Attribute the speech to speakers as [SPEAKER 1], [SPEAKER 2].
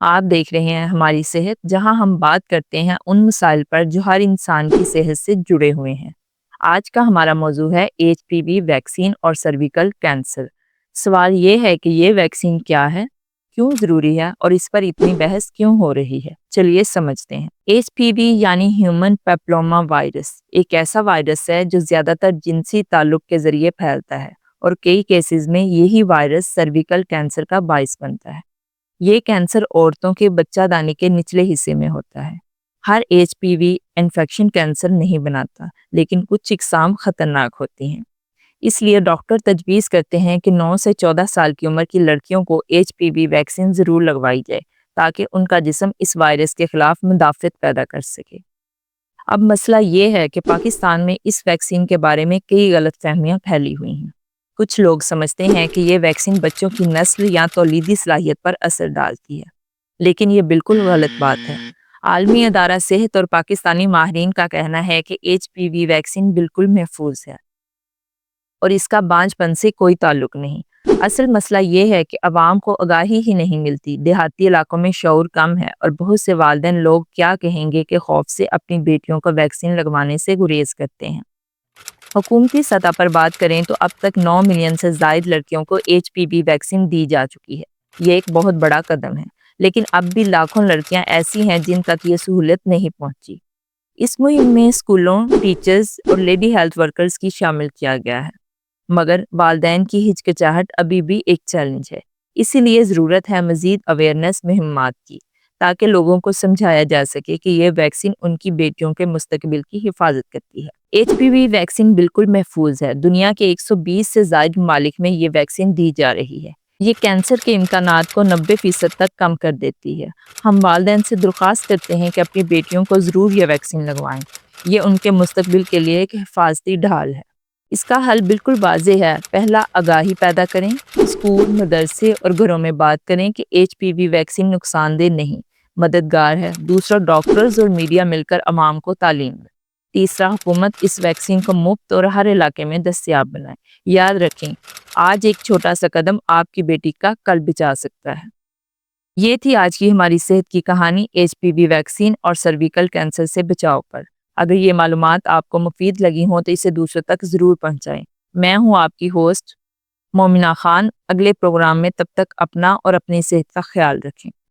[SPEAKER 1] آپ دیکھ رہے ہیں ہماری صحت، جہاں ہم بات کرتے ہیں ان مسائل پر جو ہر انسان کی صحت سے جڑے ہوئے ہیں۔ آج کا ہمارا موضوع ہے ایچ پی وی ویکسین اور سرویکل کینسر۔ سوال یہ ہے کہ یہ ویکسین کیا ہے، کیوں ضروری ہے اور اس پر اتنی بحث کیوں ہو رہی ہے؟ چلیے سمجھتے ہیں۔ ایچ پی وی یعنی ہیومن پیپلوما وائرس ایک ایسا وائرس ہے جو زیادہ تر جنسی تعلق کے ذریعے پھیلتا ہے، اور کئی کیسز میں یہی وائرس سرویکل کینسر کا باعث بنتا ہے۔ یہ کینسر عورتوں کے بچہ دانی کے نچلے حصے میں ہوتا ہے۔ ہر H P V infection cancer نہیں بناتا، لیکن کچھ اقسام خطرناک ہوتی ہیں۔ اس لیے ڈاکٹر تجویز کرتے ہیں کہ 9 سے 14 سال کی عمر کی لڑکیوں کو ایچ پی وی ویکسین ضرور لگوائی جائے، تاکہ ان کا جسم اس وائرس کے خلاف مدافعت پیدا کر سکے۔ اب مسئلہ یہ ہے کہ پاکستان میں اس ویکسین کے بارے میں کئی غلط فہمیاں پھیلی ہوئی ہیں۔ کچھ لوگ سمجھتے ہیں کہ یہ ویکسین بچوں کی نسل یا تولیدی صلاحیت پر اثر ڈالتی ہے، لیکن یہ بالکل غلط بات ہے۔ عالمی ادارہ صحت اور پاکستانی ماہرین کا کہنا ہے کہ ایچ پی وی ویکسین بالکل محفوظ ہے اور اس کا بانجھ پن سے کوئی تعلق نہیں۔ اصل مسئلہ یہ ہے کہ عوام کو آگاہی ہی نہیں ملتی۔ دیہاتی علاقوں میں شعور کم ہے، اور بہت سے والدین لوگ کیا کہیں گے کے خوف سے اپنی بیٹیوں کو ویکسین لگوانے سے گریز کرتے ہیں۔ حکومتی سطح پر بات کریں تو اب تک 9 ملین سے زائد لڑکیوں کو ایچ پی وی ویکسین دی جا چکی ہے۔ یہ ایک بہت بڑا قدم ہے، لیکن اب بھی لاکھوں لڑکیاں ایسی ہیں جن تک یہ سہولت نہیں پہنچی۔ اس مہم میں اسکولوں، ٹیچرز اور لیڈی ہیلتھ ورکرز کی شامل کیا گیا ہے، مگر والدین کی ہچکچاہٹ ابھی بھی ایک چیلنج ہے۔ اسی لیے ضرورت ہے مزید اویئرنیس مہمات کی، تاکہ لوگوں کو سمجھایا جا سکے کہ یہ ویکسین ان کی بیٹیوں کے مستقبل کی حفاظت کرتی ہے۔ ایچ پی وی ویکسین بالکل محفوظ ہے۔ دنیا کے 120 سے زائد ممالک میں یہ ویکسین دی جا رہی ہے۔ یہ کینسر کے امکانات کو 90% تک کم کر دیتی ہے۔ ہم والدین سے درخواست کرتے ہیں کہ اپنی بیٹیوں کو ضرور یہ ویکسین لگوائیں۔ یہ ان کے مستقبل کے لیے ایک حفاظتی ڈھال ہے۔ اس کا حل بالکل واضح ہے۔ پہلا، آگاہی پیدا کریں۔ اسکول، مدرسے اور گھروں میں بات کریں کہ ایچ پی وی ویکسین نقصان دہ نہیں، مددگار ہے۔ دوسرا، ڈاکٹرز اور میڈیا مل کر عوام کو تعلیم دیں۔ تیسرا، حکومت اس ویکسین کو مفت اور ہر علاقے میں دستیاب بنائے۔ یاد رکھیں، آج ایک چھوٹا سا قدم آپ کی بیٹی کا کل بچا سکتا ہے۔ یہ تھی آج کی ہماری صحت کی کہانی، ایچ پی وی ویکسین اور سرویکل کینسر سے بچاؤ پر۔ اگر یہ معلومات آپ کو مفید لگی ہوں تو اسے دوسروں تک ضرور پہنچائیں۔ میں ہوں آپ کی ہوسٹ مومنہ خان۔ اگلے پروگرام میں تب تک اپنا اور اپنی صحت کا خیال رکھیں۔